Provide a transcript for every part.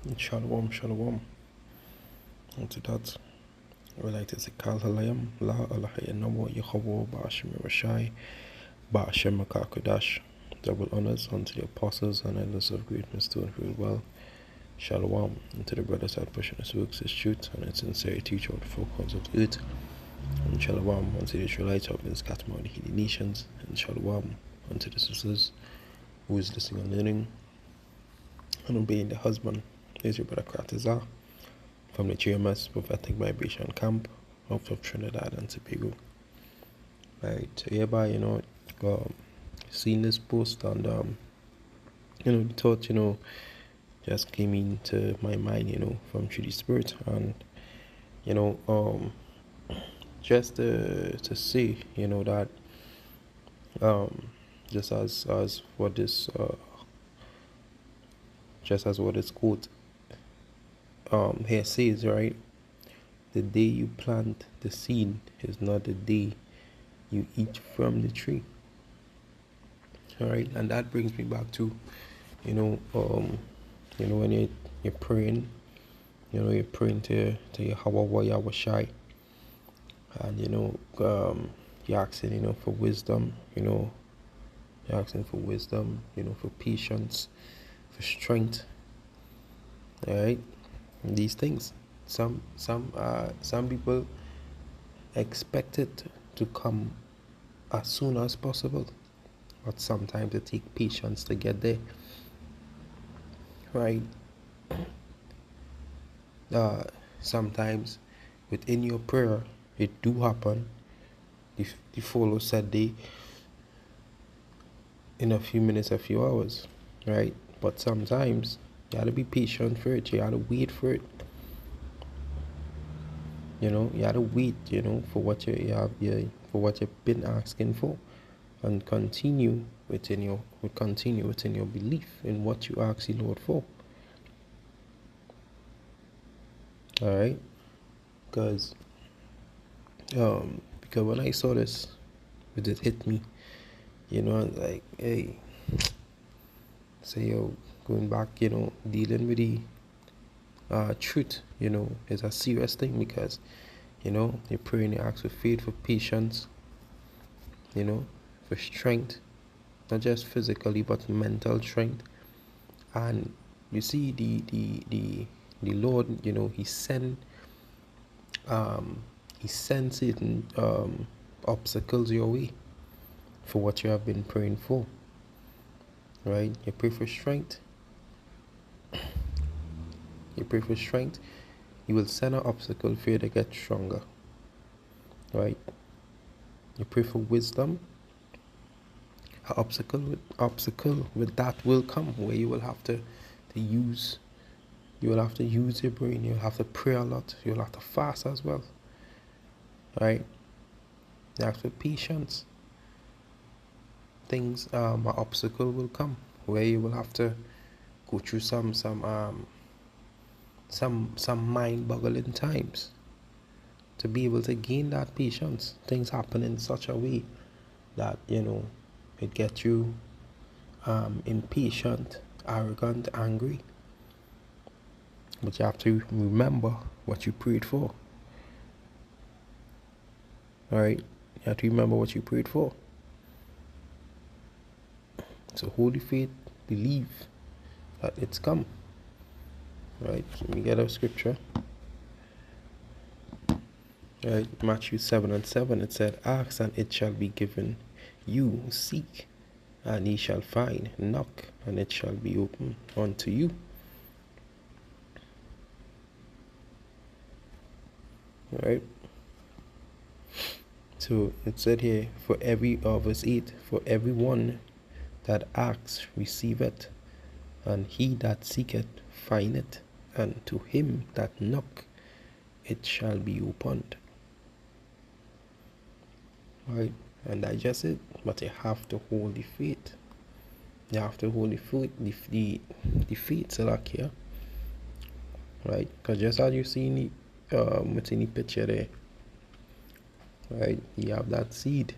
Shalom, shalom. And to that, we like to say Kal Halayim, La Alaha Yanawa Yehovah Ba'ashem Rashai, Ba'ashem Makakodash. Double honors unto the apostles and elders of greatness doing very well. Shalom. And to the brothers that pushing his works, his truth, and its sincerity throughout the four corners of the earth. And shalom unto the Israelites of the scattered among the heathen nations. And shalom unto the sisters who is listening and learning and obeying the husband, Israel brother Kratazar, from the GMS Prophetic Vibration Camp of Trinidad and Tobago. Right, so hereby, seeing this post and, the thought, just came into my mind, from through the Spirit, and, just to say, that, just as what this, just as what this quote here says, right? The day you plant the seed is not the day you eat from the tree. All right, and that brings me back to, when you're praying, you're praying to Yahweh Yahweh, and you're asking, for wisdom, you're asking for wisdom, for patience, for strength. All right, and these things. Some people expect it to come as soon as possible, but sometimes it takes patience to get there. Right? Sometimes within your prayer, it do happen. The follow said day in a few minutes, a few hours, right? But sometimes you gotta be patient for it. You gotta wait for it. You gotta wait, for what for what you've been asking for, and continue within your belief in what you ask the Lord for. All right, because when I saw this, it hit me. I was like, hey, going back, dealing with the truth, is a serious thing, because you pray and you ask for faith, for patience, for strength, not just physically but mental strength. And you see the Lord, he sent certain obstacles your way for what you have been praying for. Right? You pray for strength. He will send an obstacle for you to get stronger. Right? You pray for wisdom. An obstacle with that will come, where you will have to use your brain. You'll have to pray a lot. You'll have to fast as well. Right? You have to patience. Things, an obstacle will come where you will have to go through some mind-boggling times to be able to gain that patience. Things happen in such a way that it gets you impatient, arrogant, angry. But you have to remember what you prayed for. Alright? You have to remember what you prayed for. So holy faith, believe that it's come. Right? So let me get a scripture. Right? Matthew 7:7, it said, ask and it shall be given you, seek and ye shall find, knock and it shall be opened unto you. Right? So it said here, verse 8, for everyone that asks receiveth, and he that seeketh findeth, and to him that knock it shall be opened. Right? And that's just it. But you have to hold the faith. You have to hold the faith, Salakia. Right? Because just as you see within the picture there, right? You have that seed.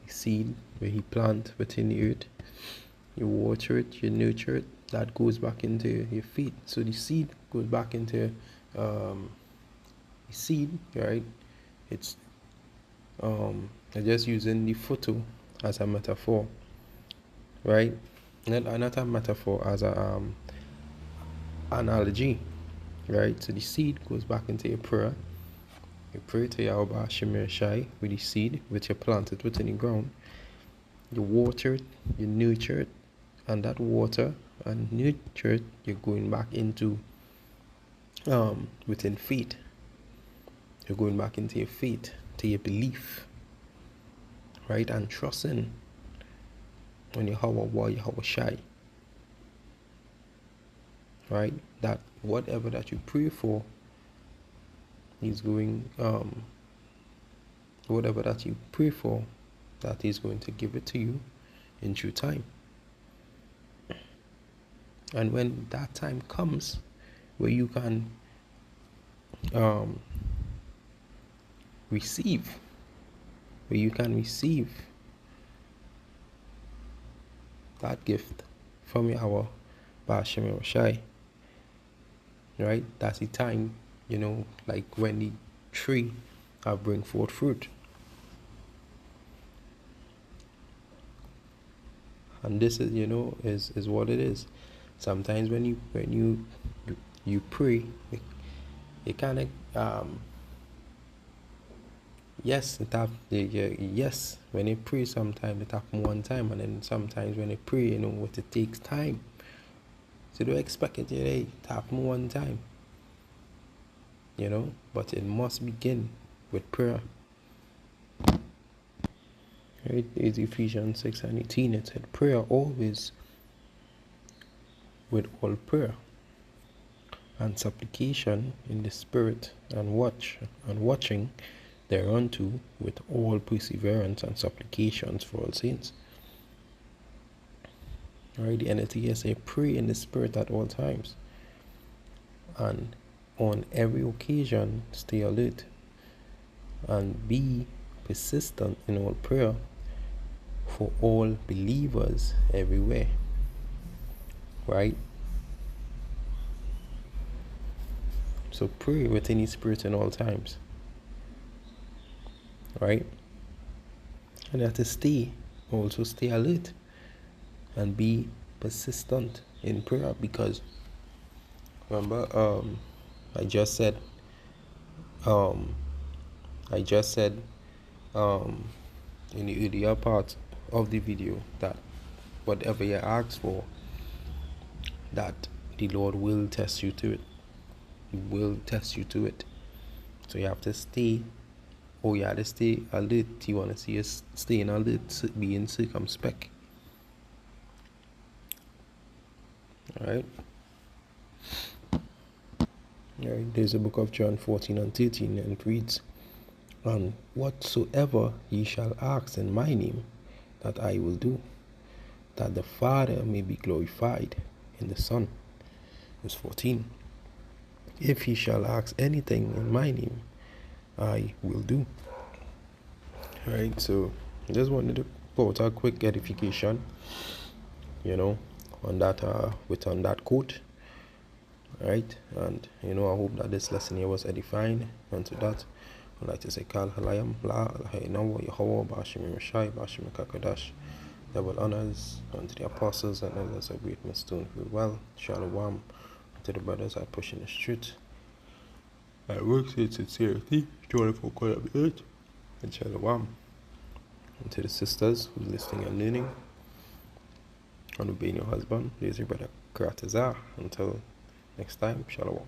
The seed where he plant within the earth. You water it, you nurture it, that goes back into your feet. So the seed goes back into the seed, right? It's I'm just using the photo as a metaphor, right? Not a metaphor, as a analogy, right? So the seed goes back into your prayer. You pray to Yahweh Shemir Shai with the seed, which you planted within the ground. You water it, you nurture it, and that water and nurture it, you're going back into within faith. You're going back into your faith, to your belief, right? And trusting on Yahweh Shai, right? That whatever that you pray for, He's going whatever that you pray for, that He's going to give it to you in due time. And when that time comes where you can receive, that gift from Yahweh Ba'ashem Shai, right? That's the time, like when the tree bring forth fruit. And this is, is what it is. Sometimes when you pray, it kind of yes, yes, when you pray sometimes it happens one time, and then sometimes when you pray, it takes time. So don't expect it to happen one time. But it must begin with prayer. Right? It's Ephesians 6:18. It said, prayer always with all prayer and supplication in the spirit, and watching thereunto with all perseverance and supplications for all saints. Right? The NLT says, pray in the spirit at all times, and on every occasion stay alert and be persistent in all prayer for all believers everywhere. Right? So pray within His spirit in all times. Right? And you have to stay alert and be persistent in prayer, because remember, I just said in the earlier part of the video that whatever you ask for, that the Lord will test you to it. He will test you to it. So you have to stay alert. You want to see us staying alert, being circumspect. Alright? There's a book of John 14:13, and it reads, and whatsoever ye shall ask in my name, that I will do, that the Father may be glorified in the Son. Verse 14. If ye shall ask anything in my name, I will do. Alright, so I just wanted to put a quick edification, on that quote. Alright, and I hope that this lesson here was edifying. And to that, I'd like to say, Kal Halayam, La Alhainawa, Yahweh, Bashim Rashai, Bashim Kakadash. Double honors unto the apostles and others of great millstone who well. Shalom to the brothers are pushing the truth. I work with sincerity, 24 quarter of the earth. And shalom. And to the sisters who's listening and learning, and obeying your husband, there's your brother Karatazar. Until next time, shalom.